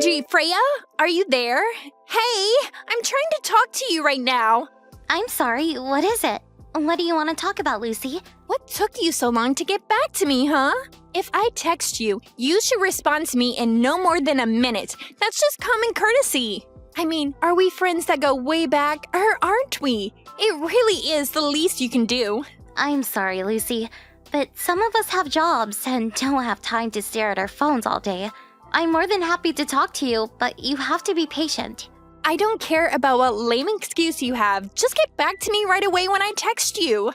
OMG, Freya? Are you there? Hey, I'm trying to talk to you right now. I'm sorry, what is it? What do you want to talk about, Lucy? What took you so long to get back to me, huh? If I text you, you should respond to me in no more than a minute. That's just common courtesy. I mean, are we friends that go way back, or aren't we? It really is the least you can do. I'm sorry, Lucy, but some of us have jobs and don't have time to stare at our phones all day. I'm more than happy to talk to you, but you have to be patient. I don't care about what lame excuse you have. Just get back to me right away when I text you.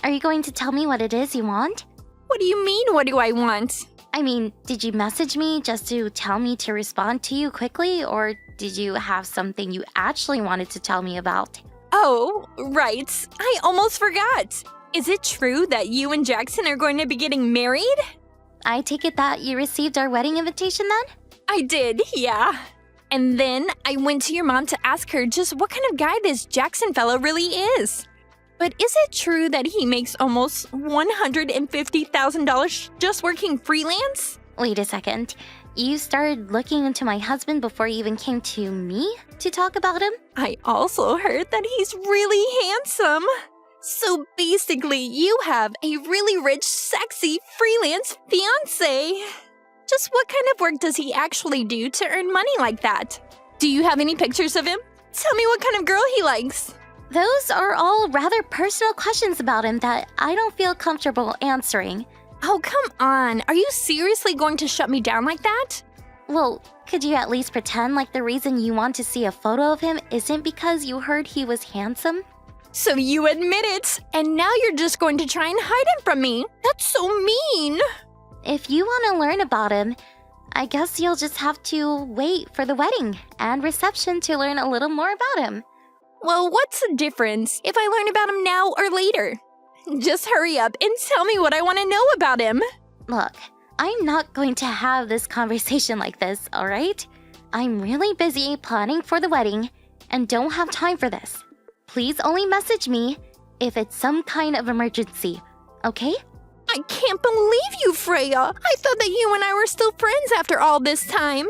Are you going to tell me what it is you want? What do you mean, what do I want? I mean, did you message me just to tell me to respond to you quickly, or did you have something you actually wanted to tell me about? Oh, right. I almost forgot. Is it true that you and Jackson are going to be getting married? I take it that you received our wedding invitation then? I did, yeah. And then I went to your mom to ask her just what kind of guy this Jackson fellow really is. But is it true that he makes almost $150,000 just working freelance? Wait a second. You started looking into my husband before you even came to me to talk about him? I also heard that he's really handsome. So basically, you have a really rich, sexy, freelance fiancé. Just what kind of work does he actually do to earn money like that? Do you have any pictures of him? Tell me what kind of girl he likes. Those are all rather personal questions about him that I don't feel comfortable answering. Oh, come on. Are you seriously going to shut me down like that? Well, could you at least pretend like the reason you want to see a photo of him isn't because you heard he was handsome? So you admit it, and now you're just going to try and hide him from me. That's so mean. If you want to learn about him, I guess you'll just have to wait for the wedding and reception to learn a little more about him. Well, what's the difference if I learn about him now or later? Just hurry up and tell me what I want to know about him. Look, I'm not going to have this conversation like this, all right? I'm really busy planning for the wedding and don't have time for this. Please only message me if it's some kind of emergency, okay? I can't believe you, Freya. I thought that you and I were still friends after all this time.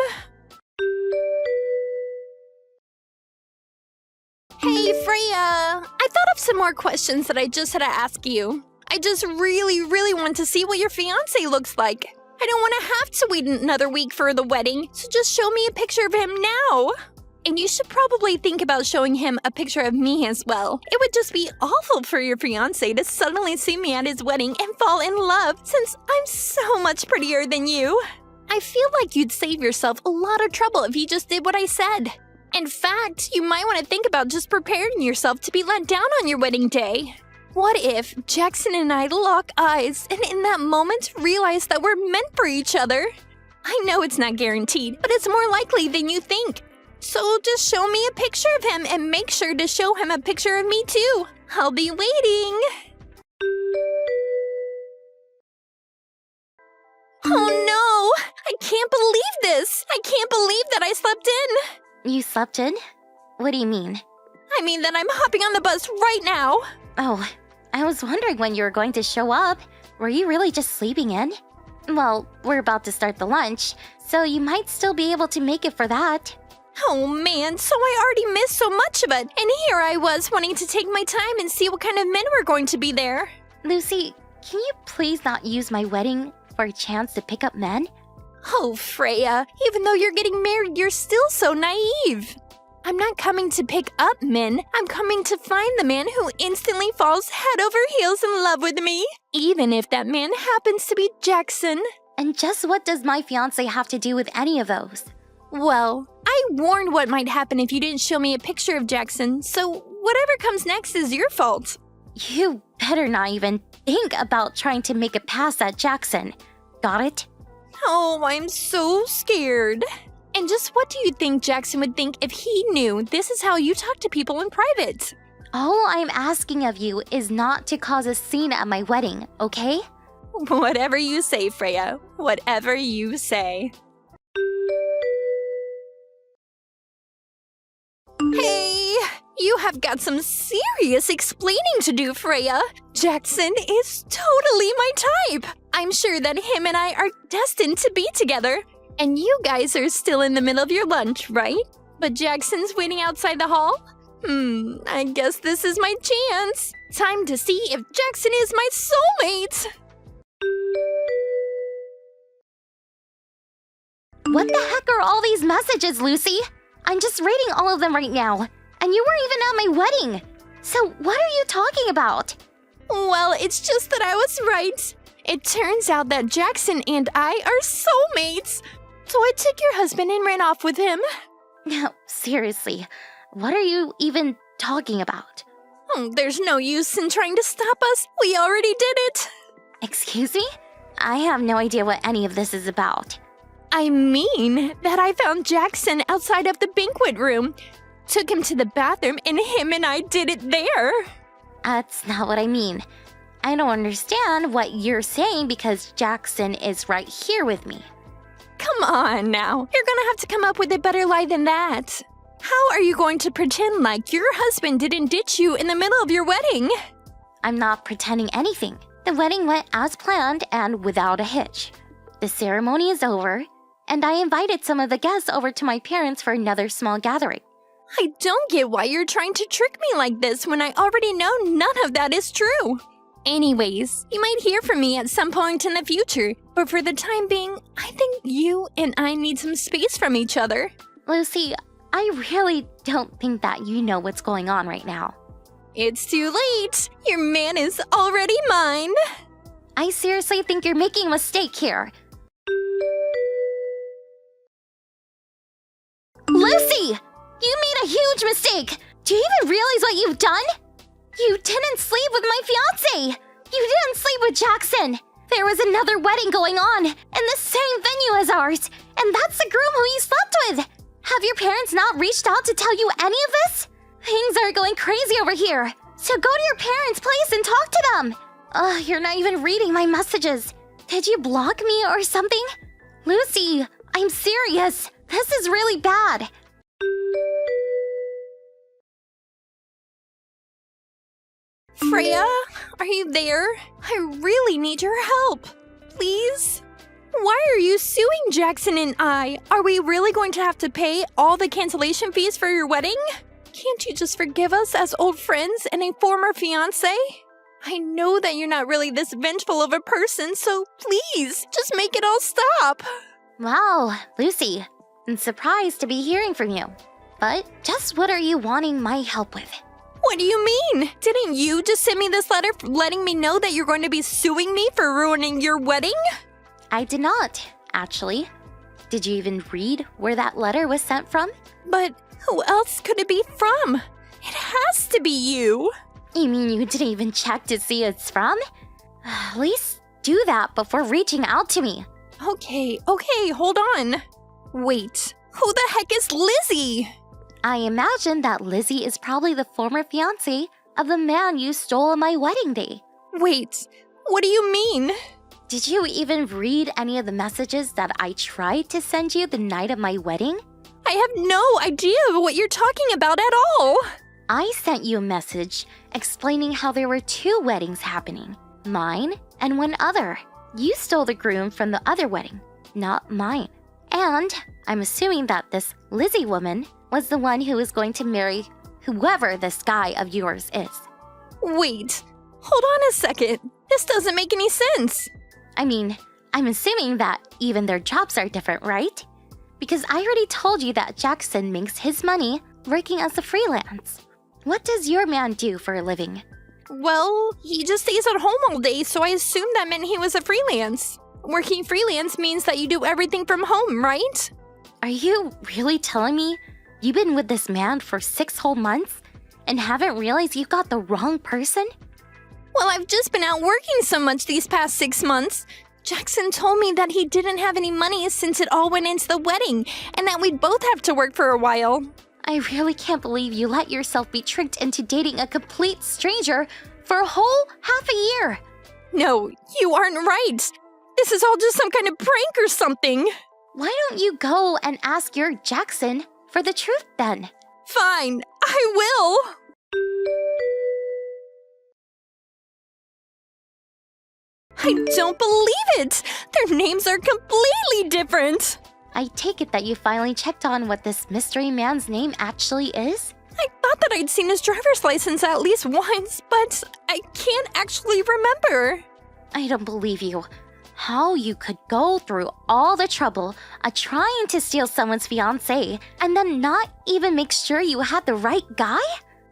Hey, Freya. I thought of some more questions that I just had to ask you. I just really want to see what your fiancé looks like. I don't want to have to wait another week for the wedding, so just show me a picture of him now. And you should probably think about showing him a picture of me as well. It would just be awful for your fiancé to suddenly see me at his wedding and fall in love since I'm so much prettier than you. I feel like you'd save yourself a lot of trouble if you just did what I said. In fact, you might want to think about just preparing yourself to be let down on your wedding day. What if Jackson and I lock eyes and in that moment realize that we're meant for each other? I know it's not guaranteed, but it's more likely than you think. So just show me a picture of him and make sure to show him a picture of me too. I'll be waiting. Oh no! I can't believe this! I can't believe that I slept in! You slept in? What do you mean? I mean that I'm hopping on the bus right now. Oh, I was wondering when you were going to show up. Were you really just sleeping in? Well, we're about to start the lunch, so you might still be able to make it for that. Oh man, so I already missed so much of it. And here I was wanting to take my time and see what kind of men were going to be there. Lucy, can you please not use my wedding for a chance to pick up men? Oh, Freya, even though you're getting married, you're still so naive. I'm not coming to pick up men. I'm coming to find the man who instantly falls head over heels in love with me. Even if that man happens to be Jackson. And just what does my fiancé have to do with any of those? Well, I warned what might happen if you didn't show me a picture of Jackson, so whatever comes next is your fault. You better not even think about trying to make a pass at Jackson. Got it? Oh, I'm so scared. And just what do you think Jackson would think if he knew this is how you talk to people in private? All I'm asking of you is not to cause a scene at my wedding, okay? Whatever you say, Freya. Whatever you say. Hey, you have got some serious explaining to do, Freya. Jackson is totally my type. I'm sure that him and I are destined to be together. And you guys are still in the middle of your lunch, right? But Jackson's waiting outside the hall? I guess this is my chance. Time to see if Jackson is my soulmate. What the heck are all these messages, Lucy? I'm just reading all of them right now. And you weren't even at my wedding. So what are you talking about? Well, it's just that I was right. It turns out that Jackson and I are soulmates. So I took your husband and ran off with him. No, seriously. What are you even talking about? There's no use in trying to stop us. We already did it. Excuse me? I have no idea what any of this is about. I mean that I found Jackson outside of the banquet room, took him to the bathroom, and him and I did it there. That's not what I mean. I don't understand what you're saying because Jackson is right here with me. Come on now. You're gonna have to come up with a better lie than that. How are you going to pretend like your husband didn't ditch you in the middle of your wedding? I'm not pretending anything. The wedding went as planned and without a hitch. The ceremony is over, and I invited some of the guests over to my parents for another small gathering. I don't get why you're trying to trick me like this when I already know none of that is true. Anyways, you might hear from me at some point in the future, but for the time being, I think you and I need some space from each other. Lucy, I really don't think that you know what's going on right now. It's too late. Your man is already mine. I seriously think you're making a mistake here. Lucy! You made a huge mistake! Do you even realize what you've done? You didn't sleep with my fiancé! You didn't sleep with Jackson! There was another wedding going on in the same venue as ours, and that's the groom who you slept with! Have your parents not reached out to tell you any of this? Things are going crazy over here, so go to your parents' place and talk to them! You're not even reading my messages. Did you block me or something? Lucy, I'm serious. This is really bad. Freya, are you there? I really need your help. Please? Why are you suing Jackson and I? Are we really going to have to pay all the cancellation fees for your wedding? Can't you just forgive us as old friends and a former fiancé? I know that you're not really this vengeful of a person, so please, just make it all stop. Wow, Lucy, I'm surprised to be hearing from you. But just what are you wanting my help with? What do you mean? Didn't you just send me this letter letting me know that you're going to be suing me for ruining your wedding? I did not, actually. Did you even read where that letter was sent from? But who else could it be from? It has to be you. You mean you didn't even check to see who it's from? At least do that before reaching out to me. Okay, hold on. Wait, who the heck is Lizzie? I imagine that Lizzie is probably the former fiancé of the man you stole on my wedding day. Wait, what do you mean? Did you even read any of the messages that I tried to send you the night of my wedding? I have no idea what you're talking about at all. I sent you a message explaining how there were 2 weddings happening, mine and one other. You stole the groom from the other wedding, not mine. And I'm assuming that this Lizzie woman was the one who is going to marry whoever this guy of yours is. Wait, hold on a second. This doesn't make any sense. I mean, I'm assuming that even their jobs are different, right? Because I already told you that Jackson makes his money working as a freelance. What does your man do for a living? Well, he just stays at home all day, so I assumed that meant he was a freelance. Working freelance means that you do everything from home, right? Are you really telling me you've been with this man for 6 whole months and haven't realized you got the wrong person? Well, I've just been out working so much these past 6 months. Jackson told me that he didn't have any money since it all went into the wedding, and that we'd both have to work for a while. I really can't believe you let yourself be tricked into dating a complete stranger for a whole half a year. No, you aren't right. This is all just some kind of prank or something. Why don't you go and ask your Jackson for the truth then? Fine, I will. I don't believe it! Their names are completely different! I take it that you finally checked on what this mystery man's name actually is? I thought that I'd seen his driver's license at least once, but I can't actually remember. I don't believe you. How you could go through all the trouble of trying to steal someone's fiancé and then not even make sure you had the right guy?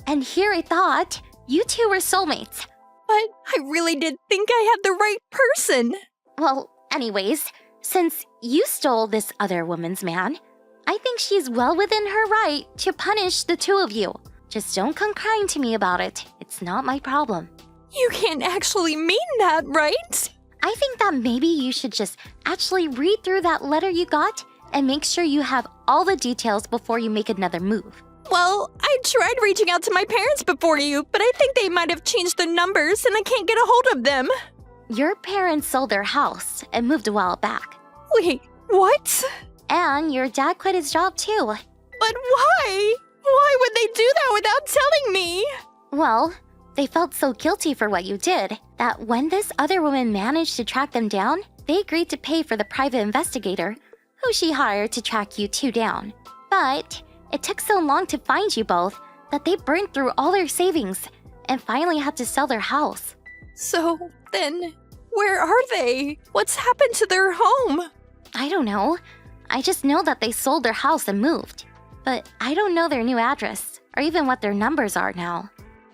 And here I thought you two were soulmates. But I really did think I had the right person. Well, anyways, since you stole this other woman's man, I think she's well within her right to punish the two of you. Just don't come crying to me about it. It's not my problem. You can't actually mean that, right? I think that maybe you should just actually read through that letter you got and make sure you have all the details before you make another move. Well, I tried reaching out to my parents before you, but I think they might have changed their numbers and I can't get a hold of them. Your parents sold their house and moved a while back. Wait, what? And your dad quit his job too. But why? Why would they do that without telling me? Well, they felt so guilty for what you did that when this other woman managed to track them down, they agreed to pay for the private investigator who she hired to track you two down. But it took so long to find you both that they burned through all their savings and finally had to sell their house. So then, where are they? What's happened to their home? I don't know. I just know that they sold their house and moved. But I don't know their new address or even what their numbers are now.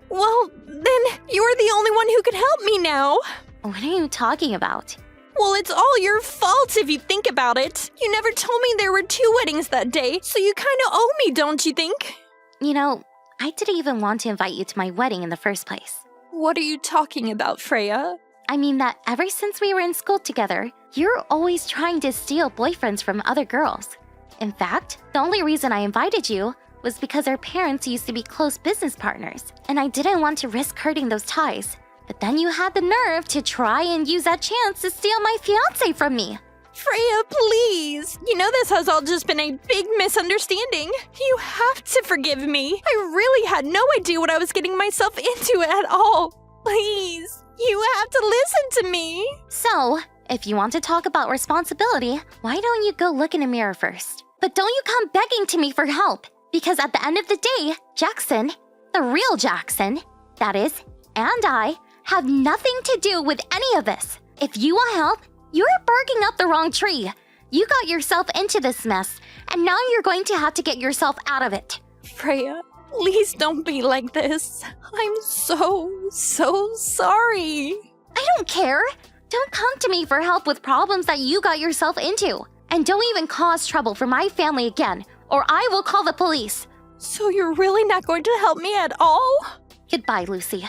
Well, then you're the only one who could help me now. What are you talking about? Well, it's all your fault if you think about it. You never told me there were 2 weddings that day, so you kind of owe me, don't you think? You know, I didn't even want to invite you to my wedding in the first place. What are you talking about, Freya? I mean that ever since we were in school together, you're always trying to steal boyfriends from other girls. In fact, the only reason I invited you was because our parents used to be close business partners, and I didn't want to risk hurting those ties. But then you had the nerve to try and use that chance to steal my fiancé from me. Freya, please. You know this has all just been a big misunderstanding. You have to forgive me. I really had no idea what I was getting myself into at all. Please, you have to listen to me. So, if you want to talk about responsibility, why don't you go look in a mirror first? But don't you come begging to me for help, because at the end of the day, Jackson, the real Jackson, that is, and I, have nothing to do with any of this. If you want help, you're barking up the wrong tree. You got yourself into this mess, and now you're going to have to get yourself out of it. Freya, please don't be like this. I'm so sorry. I don't care. Don't come to me for help with problems that you got yourself into. And don't even cause trouble for my family again, or I will call the police. So you're really not going to help me at all? Goodbye, Lucy.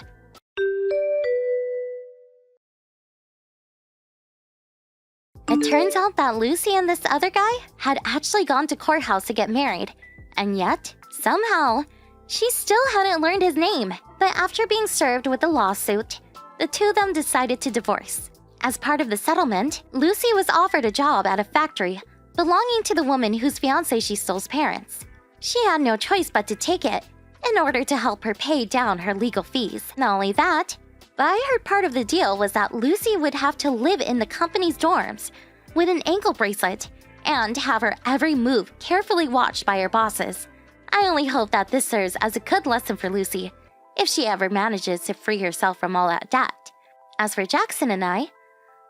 It turns out that Lucy and this other guy had actually gone to courthouse to get married. And yet, somehow, she still hadn't learned his name. But after being served with a lawsuit, the two of them decided to divorce. As part of the settlement, Lucy was offered a job at a factory belonging to the woman whose fiancé she stole's parents. She had no choice but to take it in order to help her pay down her legal fees. Not only that, but I heard part of the deal was that Lucy would have to live in the company's dorms with an ankle bracelet and have her every move carefully watched by her bosses. I only hope that this serves as a good lesson for Lucy if she ever manages to free herself from all that debt. As for Jackson and I,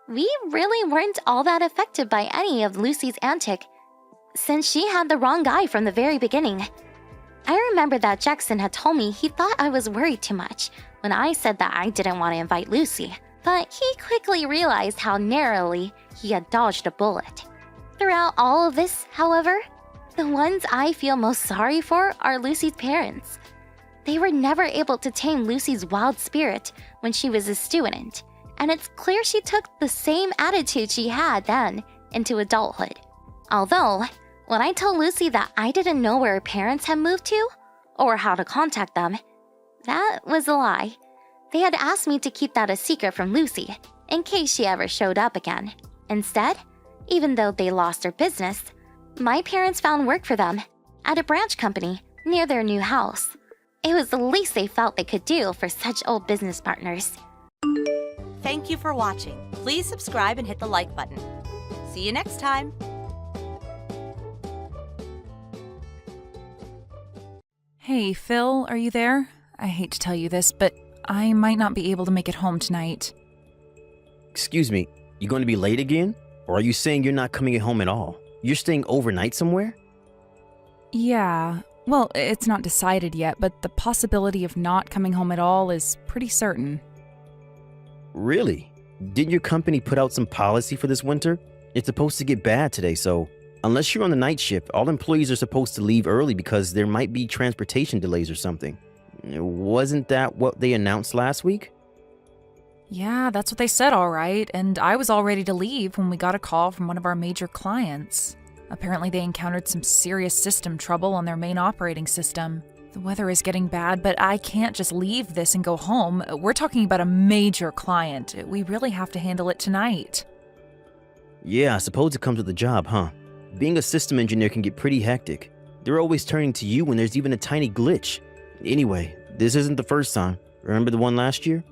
we really weren't all that affected by any of Lucy's antic, since she had the wrong guy from the very beginning. I remember that Jackson had told me he thought I was worried too much when I said that I didn't want to invite Lucy, but he quickly realized how narrowly he had dodged a bullet. Throughout all of this, however, the ones I feel most sorry for are Lucy's parents. They were never able to tame Lucy's wild spirit when she was a student, and it's clear she took the same attitude she had then into adulthood. Although, when I told Lucy that I didn't know where her parents had moved to, or how to contact them, that was a lie. They had asked me to keep that a secret from Lucy, in case she ever showed up again. Instead, even though they lost their business, my parents found work for them at a branch company near their new house. It was the least they felt they could do for such old business partners. Thank you for watching. Please subscribe and hit the like button. See you next time. Hey, Phil, are you there? I hate to tell you this, but I might not be able to make it home tonight. Excuse me, you going to be late again? Or are you saying you're not coming home at all? You're staying overnight somewhere? Yeah, well, it's not decided yet, but the possibility of not coming home at all is pretty certain. Really? Didn't your company put out some policy for this winter? It's supposed to get bad today, so unless you're on the night shift, all employees are supposed to leave early because there might be transportation delays or something. Wasn't that what they announced last week? Yeah, that's what they said, all right, and I was all ready to leave when we got a call from one of our major clients. Apparently they encountered some serious system trouble on their main operating system. The weather is getting bad, but I can't just leave this and go home. We're talking about a major client. We really have to handle it tonight. Yeah, I suppose it comes with the job, huh? Being a system engineer can get pretty hectic. They're always turning to you when there's even a tiny glitch. Anyway, this isn't the first time. Remember the one last year?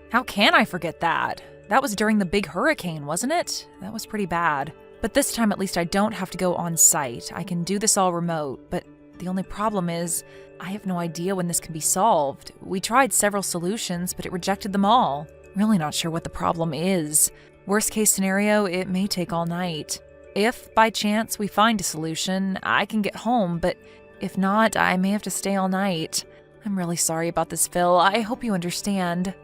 How can I forget that? That was during the big hurricane, wasn't it? That was pretty bad. But this time at least I don't have to go on site. I can do this all remote, but the only problem is I have no idea when this can be solved. We tried several solutions, but it rejected them all. Really not sure what the problem is. Worst case scenario, it may take all night. If, by chance, we find a solution, I can get home, but if not, I may have to stay all night. I'm really sorry about this, Phil. I hope you understand.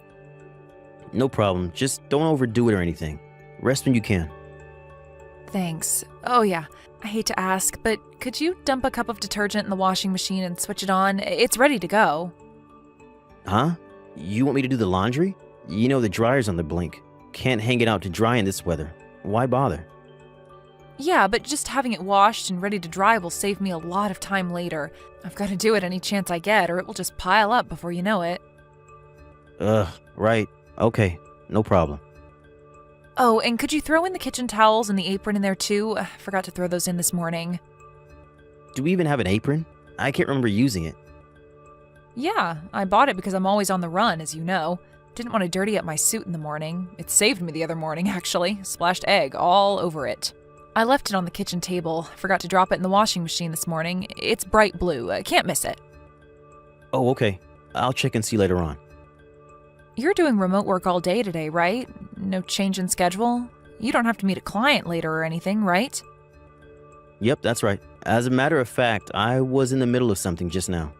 No problem. Just don't overdo it or anything. Rest when you can. Thanks. Oh yeah, I hate to ask, but could you dump a cup of detergent in the washing machine and switch it on? It's ready to go. Huh? You want me to do the laundry? You know the dryer's on the blink. Can't hang it out to dry in this weather. Why bother? Yeah, but just having it washed and ready to dry will save me a lot of time later. I've got to do it any chance I get, or it will just pile up before you know it. Right. Okay, no problem. Oh, and could you throw in the kitchen towels and the apron in there too? I forgot to throw those in this morning. Do we even have an apron? I can't remember using it. Yeah, I bought it because I'm always on the run, as you know. Didn't want to dirty up my suit in the morning. It saved me the other morning, actually. Splashed egg all over it. I left it on the kitchen table. Forgot to drop it in the washing machine this morning. It's bright blue. I can't miss it. Oh, okay. I'll check and see later on. You're doing remote work all day today, right? No change in schedule? You don't have to meet a client later or anything, right? Yep, that's right. As a matter of fact, I was in the middle of something just now.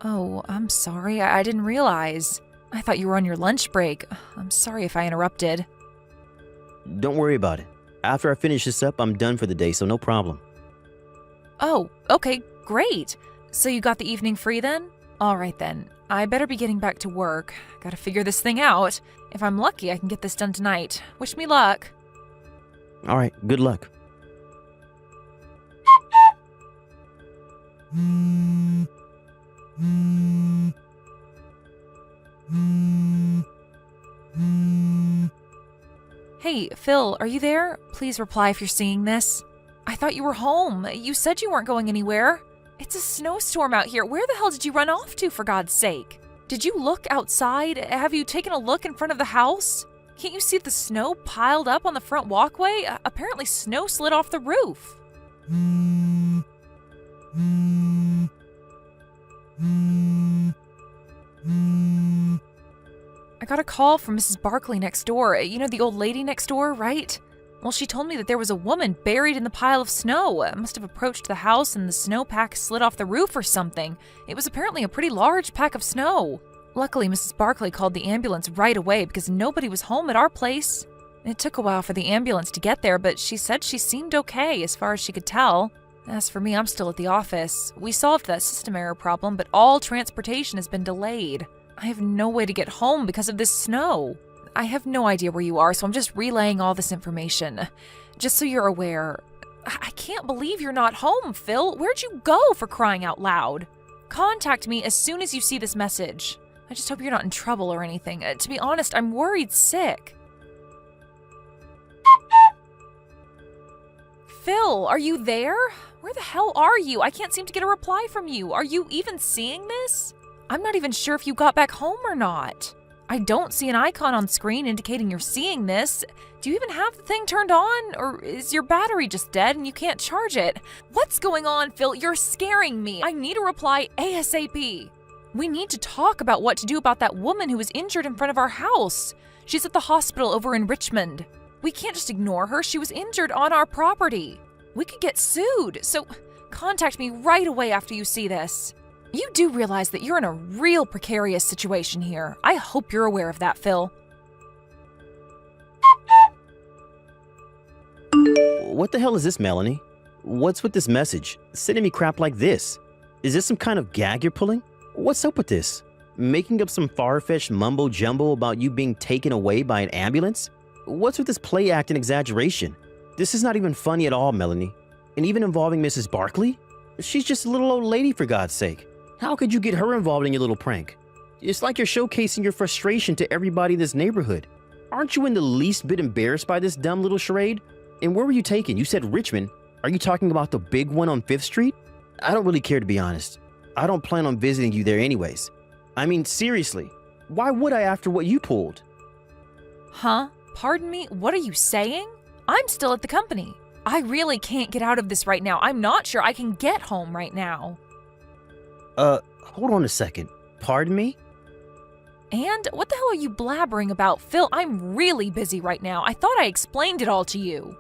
Oh, I'm sorry. I didn't realize. I thought you were on your lunch break. I'm sorry if I interrupted. Don't worry about it. After I finish this up, I'm done for the day, so no problem. Oh, okay, great. So you got the evening free then? All right then. I better be getting back to work. Gotta figure this thing out. If I'm lucky, I can get this done tonight. Wish me luck. All right, good luck. Hey, Phil, are you there? Please reply if you're seeing this. I thought you were home. You said you weren't going anywhere. It's a snowstorm out here. Where the hell did you run off to, for God's sake? Did you look outside? Have you taken a look in front of the house? Can't you see the snow piled up on the front walkway? Apparently snow slid off the roof. I got a call from Mrs. Barkley next door. You know, the old lady next door, right? Well, she told me that there was a woman buried in the pile of snow. Must have approached the house and the snowpack slid off the roof or something. It was apparently a pretty large pack of snow. Luckily, Mrs. Barkley called the ambulance right away because nobody was home at our place. It took a while for the ambulance to get there, but she said she seemed okay as far as she could tell. As for me, I'm still at the office. We solved that system error problem, but all transportation has been delayed. I have no way to get home because of this snow. I have no idea where you are, so I'm just relaying all this information. Just so you're aware. I can't believe you're not home, Phil. Where'd you go, for crying out loud? Contact me as soon as you see this message. I just hope you're not in trouble or anything. To be honest, I'm worried sick. Phil, are you there? Where the hell are you? I can't seem to get a reply from you. Are you even seeing this? I'm not even sure if you got back home or not. I don't see an icon on screen indicating you're seeing this. Do you even have the thing turned on? Or is your battery just dead and you can't charge it? What's going on, Phil? You're scaring me. I need a reply ASAP. We need to talk about what to do about that woman who was injured in front of our house. She's at the hospital over in Richmond. We can't just ignore her. She was injured on our property. We could get sued, so contact me right away after you see this. You do realize that you're in a real precarious situation here. I hope you're aware of that, Phil. What the hell is this, Melanie? What's with this message? Sending me crap like this? Is this some kind of gag you're pulling? What's up with this? Making up some far-fetched mumbo-jumbo about you being taken away by an ambulance? What's with this play act and exaggeration? This is not even funny at all, Melanie. And even involving Mrs. Barkley? She's just a little old lady, for God's sake. How could you get her involved in your little prank? It's like you're showcasing your frustration to everybody in this neighborhood. Aren't you in the least bit embarrassed by this dumb little charade? And where were you taken? You said Richmond. Are you talking about the big one on 5th Street? I don't really care, to be honest. I don't plan on visiting you there anyways. I mean, seriously, why would I after what you pulled? Huh? Pardon me? What are you saying? I'm still at the company. I really can't get out of this right now. I'm not sure I can get home right now. Hold on a second. Pardon me? And what the hell are you blabbering about, Phil? I'm really busy right now. I thought I explained it all to you.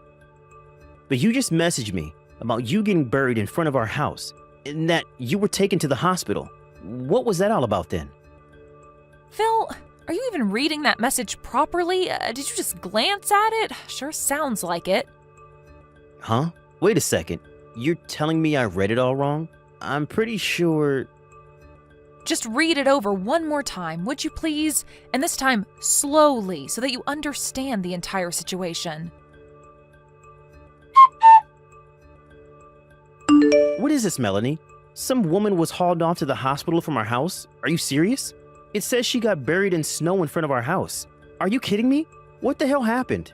But you just messaged me about you getting buried in front of our house and that you were taken to the hospital. What was that all about then? Phil, are you even reading that message properly? Did you just glance at it? Sure sounds like it. Huh? Wait a second. You're telling me I read it all wrong? I'm pretty sure... Just read it over one more time, would you please? And this time, slowly, so that you understand the entire situation. What is this, Melanie? Some woman was hauled off to the hospital from our house? Are you serious? It says she got buried in snow in front of our house. Are you kidding me? What the hell happened?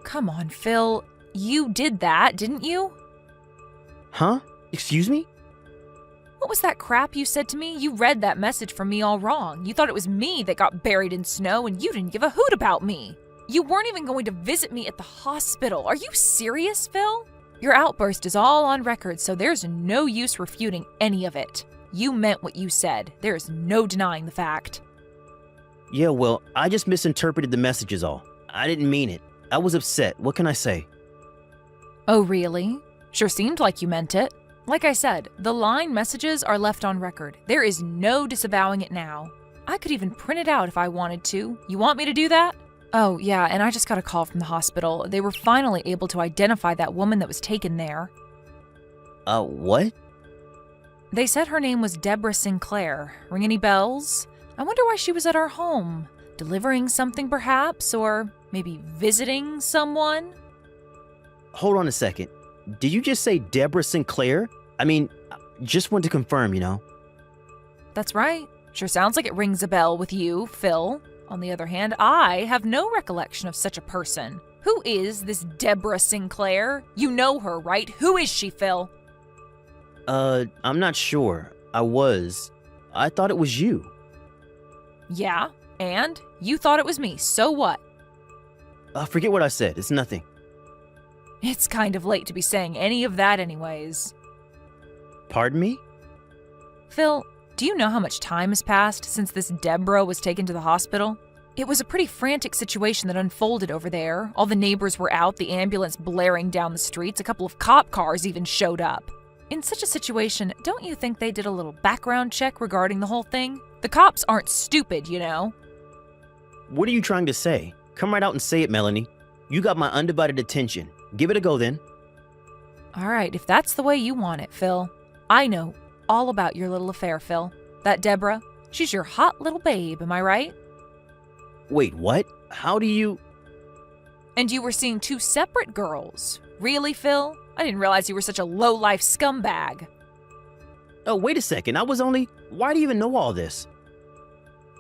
Come on, Phil. You did that, didn't you? Huh? Excuse me? What was that crap you said to me? You read that message from me all wrong. You thought it was me that got buried in snow, and you didn't give a hoot about me. You weren't even going to visit me at the hospital. Are you serious, Phil? Your outburst is all on record, so there's no use refuting any of it. You meant what you said. There is no denying the fact. Yeah, well, I just misinterpreted the message is all. I didn't mean it. I was upset. What can I say? Oh, really? Sure seemed like you meant it. Like I said, the line messages are left on record. There is no disavowing it now. I could even print it out if I wanted to. You want me to do that? Oh, yeah, and I just got a call from the hospital. They were finally able to identify that woman that was taken there. What? They said her name was Deborah Sinclair. Ring any bells? I wonder why she was at our home. Delivering something, perhaps? Or maybe visiting someone? Hold on a second. Did you just say Deborah Sinclair? I mean, just want to confirm, you know. That's right. Sure sounds like it rings a bell with you, Phil. On the other hand, I have no recollection of such a person. Who is this Deborah Sinclair? You know her, right? Who is she, Phil? I'm not sure. I thought it was you. Yeah, and? You thought it was me, so what? Forget what I said. It's nothing. It's kind of late to be saying any of that anyways. Pardon me? Phil, do you know how much time has passed since this Deborah was taken to the hospital? It was a pretty frantic situation that unfolded over there. All the neighbors were out, the ambulance blaring down the streets, a couple of cop cars even showed up. In such a situation, don't you think they did a little background check regarding the whole thing? The cops aren't stupid, you know. What are you trying to say? Come right out and say it, Melanie. You got my undivided attention. Give it a go then. All right, if that's the way you want it, Phil. I know all about your little affair, Phil. That Deborah, she's your hot little babe, am I right? Wait, what? How do you... And you were seeing two separate girls. Really, Phil? I didn't realize you were such a low-life scumbag. Oh, wait a second. Why do you even know all this?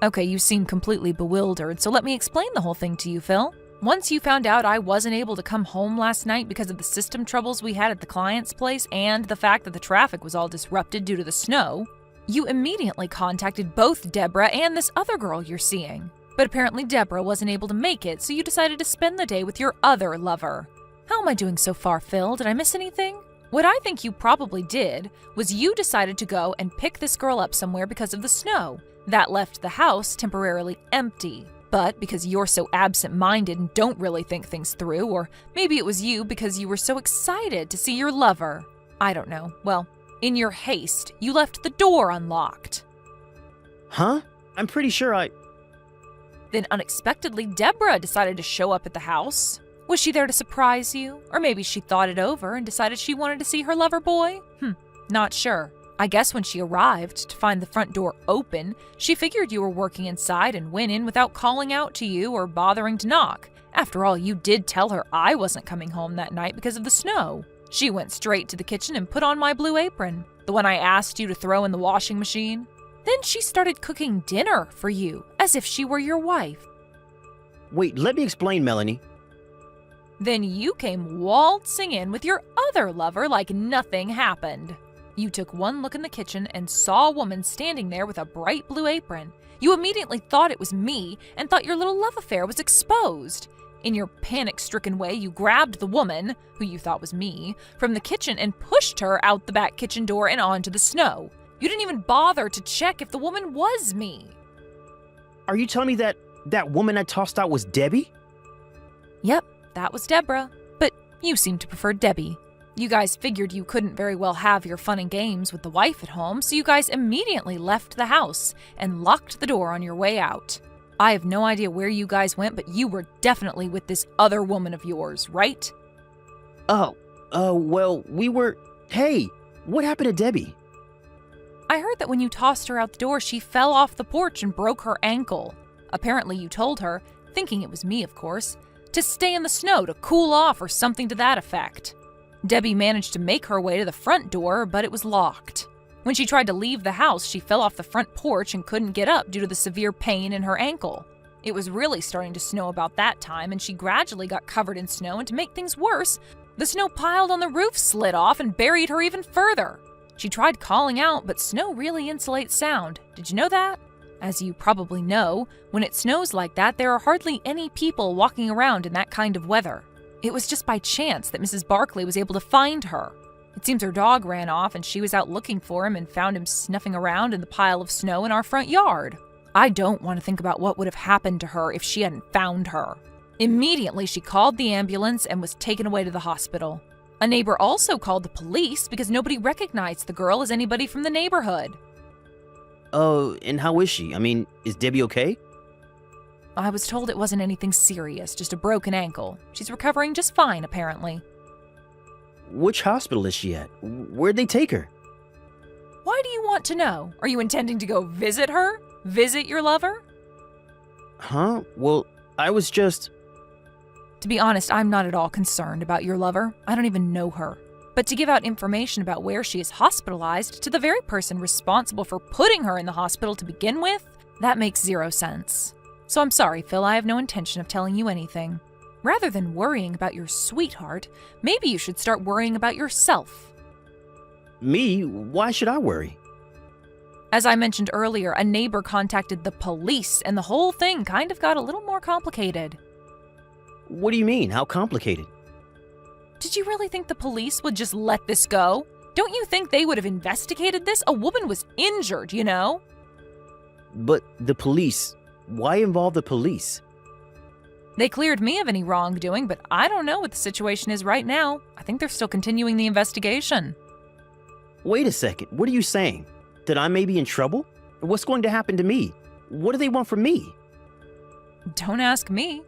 Okay, you seem completely bewildered, so let me explain the whole thing to you, Phil. Once you found out I wasn't able to come home last night because of the system troubles we had at the client's place and the fact that the traffic was all disrupted due to the snow, You immediately contacted both Deborah and this other girl you're seeing. But apparently Deborah wasn't able to make it, so you decided to spend the day with your other lover. How am I doing so far, Phil? Did I miss anything? What I think you probably did was you decided to go and pick this girl up somewhere because of the snow. That left the house temporarily empty. But because you're so absent-minded and don't really think things through, or maybe it was you because you were so excited to see your lover. I don't know. Well, in your haste, you left the door unlocked. Huh? I'm pretty sure Then unexpectedly, Deborah decided to show up at the house. Was she there to surprise you? Or maybe she thought it over and decided she wanted to see her lover boy? Not sure. I guess when she arrived to find the front door open, she figured you were working inside and went in without calling out to you or bothering to knock. After all, you did tell her I wasn't coming home that night because of the snow. She went straight to the kitchen and put on my blue apron, the one I asked you to throw in the washing machine. Then she started cooking dinner for you, as if she were your wife. Wait, let me explain, Melanie. Then you came waltzing in with your other lover like nothing happened. You took one look in the kitchen and saw a woman standing there with a bright blue apron. You immediately thought it was me and thought your little love affair was exposed. In your panic-stricken way, you grabbed the woman, who you thought was me, from the kitchen and pushed her out the back kitchen door and onto the snow. You didn't even bother to check if the woman was me. Are you telling me that woman I tossed out was Debbie? Yep, that was Deborah. But you seem to prefer Debbie. You guys figured you couldn't very well have your fun and games with the wife at home, so you guys immediately left the house and locked the door on your way out. I have no idea where you guys went, but you were definitely with this other woman of yours, right? Well, Hey, what happened to Debbie? I heard that when you tossed her out the door, she fell off the porch and broke her ankle. Apparently you told her, thinking it was me of course, to stay in the snow to cool off or something to that effect. Debbie managed to make her way to the front door, but it was locked. When she tried to leave the house, she fell off the front porch and couldn't get up due to the severe pain in her ankle. It was really starting to snow about that time, and she gradually got covered in snow, and to make things worse, the snow piled on the roof slid off and buried her even further. She tried calling out, but snow really insulates sound. Did you know that? As you probably know, when it snows like that, there are hardly any people walking around in that kind of weather. It was just by chance that Mrs. Barkley was able to find her. It seems her dog ran off and she was out looking for him and found him snuffing around in the pile of snow in our front yard. I don't want to think about what would have happened to her if she hadn't found her. Immediately, she called the ambulance and was taken away to the hospital. A neighbor also called the police because nobody recognized the girl as anybody from the neighborhood. And how is she? I mean, is Debbie okay? I was told it wasn't anything serious, just a broken ankle. She's recovering just fine, apparently. Which hospital is she at? Where'd they take her? Why do you want to know? Are you intending to go visit her? Visit your lover? Huh? Well, I was just... To be honest, I'm not at all concerned about your lover. I don't even know her. But to give out information about where she is hospitalized to the very person responsible for putting her in the hospital to begin with, that makes zero sense. So I'm sorry, Phil, I have no intention of telling you anything. Rather than worrying about your sweetheart, maybe you should start worrying about yourself. Me? Why should I worry? As I mentioned earlier, a neighbor contacted the police, and the whole thing kind of got a little more complicated. What do you mean? How complicated? Did you really think the police would just let this go? Don't you think they would have investigated this? A woman was injured, you know? But the police... Why involve the police? They cleared me of any wrongdoing, but I don't know what the situation is right now. I think they're still continuing the investigation. Wait a second, what are you saying? That I may be in trouble? What's going to happen to me? What do they want from me? Don't ask me.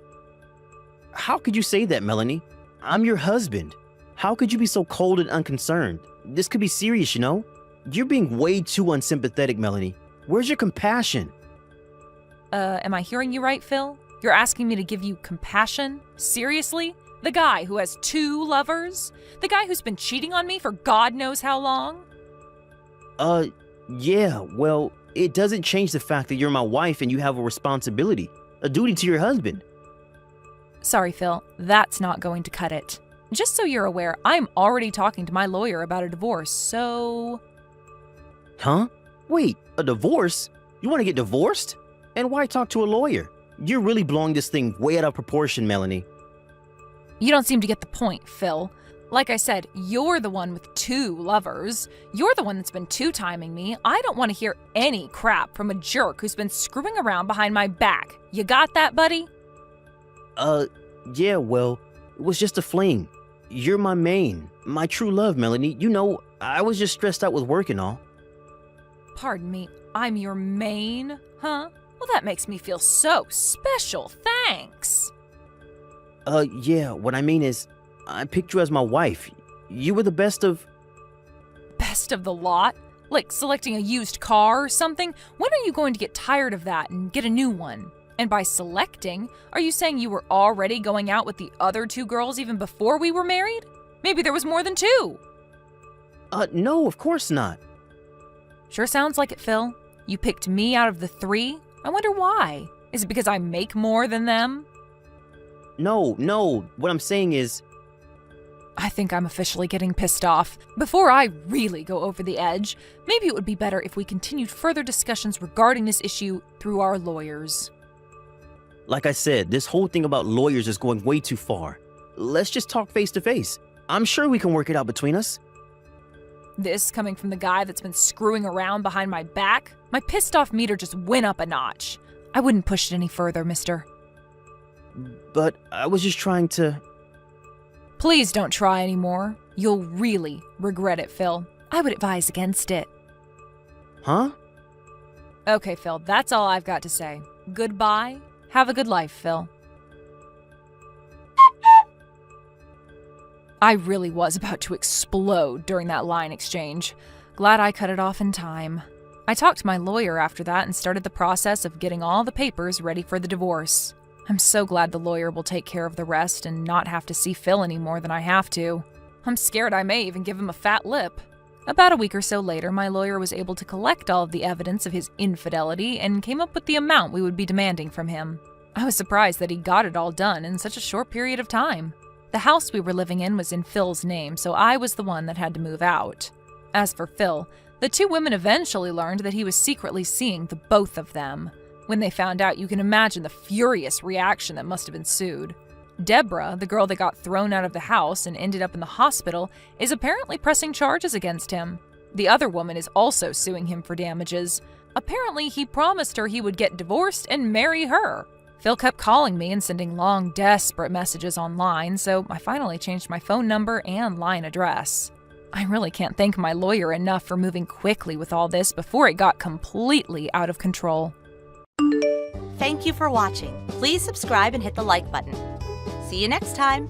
How could you say that, Melanie? I'm your husband. How could you be so cold and unconcerned? This could be serious, you know? You're being way too unsympathetic, Melanie. Where's your compassion? Am I hearing you right, Phil? You're asking me to give you compassion? Seriously? The guy who has 2 lovers? The guy who's been cheating on me for God knows how long? Yeah, well, it doesn't change the fact that you're my wife and you have a responsibility, a duty to your husband. Sorry, Phil, that's not going to cut it. Just so you're aware, I'm already talking to my lawyer about a divorce, so... Huh? Wait, a divorce? You want to get divorced? And why talk to a lawyer? You're really blowing this thing way out of proportion, Melanie. You don't seem to get the point, Phil. Like I said, you're the one with 2 lovers. You're the one that's been two-timing me. I don't want to hear any crap from a jerk who's been screwing around behind my back. You got that, buddy? Yeah, well, it was just a fling. You're my main, my true love, Melanie. You know, I was just stressed out with work and all. Pardon me, I'm your main, huh? Well, that makes me feel so special, thanks. Yeah, what I mean is, I picked you as my wife. You were the best of... Best of the lot? Like selecting a used car or something? When are you going to get tired of that and get a new one? And by selecting, are you saying you were already going out with the other 2 girls even before we were married? Maybe there was more than 2. No, of course not. Sure sounds like it, Phil. You picked me out of the 3? I wonder why. Is it because I make more than them? No, what I'm saying is... I think I'm officially getting pissed off. Before I really go over the edge, maybe it would be better if we continued further discussions regarding this issue through our lawyers. Like I said, this whole thing about lawyers is going way too far. Let's just talk face to face. I'm sure we can work it out between us. This coming from the guy that's been screwing around behind my back? My pissed off meter just went up a notch. I wouldn't push it any further, mister. But I was just trying to... Please don't try anymore. You'll really regret it, Phil. I would advise against it. Huh? Okay, Phil, that's all I've got to say. Goodbye. Have a good life, Phil. I really was about to explode during that line exchange. Glad I cut it off in time. I talked to my lawyer after that and started the process of getting all the papers ready for the divorce. I'm so glad the lawyer will take care of the rest and not have to see Phil any more than I have to. I'm scared I may even give him a fat lip. About a week or so later, my lawyer was able to collect all of the evidence of his infidelity and came up with the amount we would be demanding from him. I was surprised that he got it all done in such a short period of time. The house we were living in was in Phil's name, so I was the one that had to move out. As for Phil, the 2 women eventually learned that he was secretly seeing the both of them. When they found out, you can imagine the furious reaction that must have ensued. Deborah, the girl that got thrown out of the house and ended up in the hospital, is apparently pressing charges against him. The other woman is also suing him for damages. Apparently, he promised her he would get divorced and marry her. Phil kept calling me and sending long, desperate messages online, so I finally changed my phone number and line address. I really can't thank my lawyer enough for moving quickly with all this before it got completely out of control. Thank you for watching. Please subscribe and hit the like button. See you next time.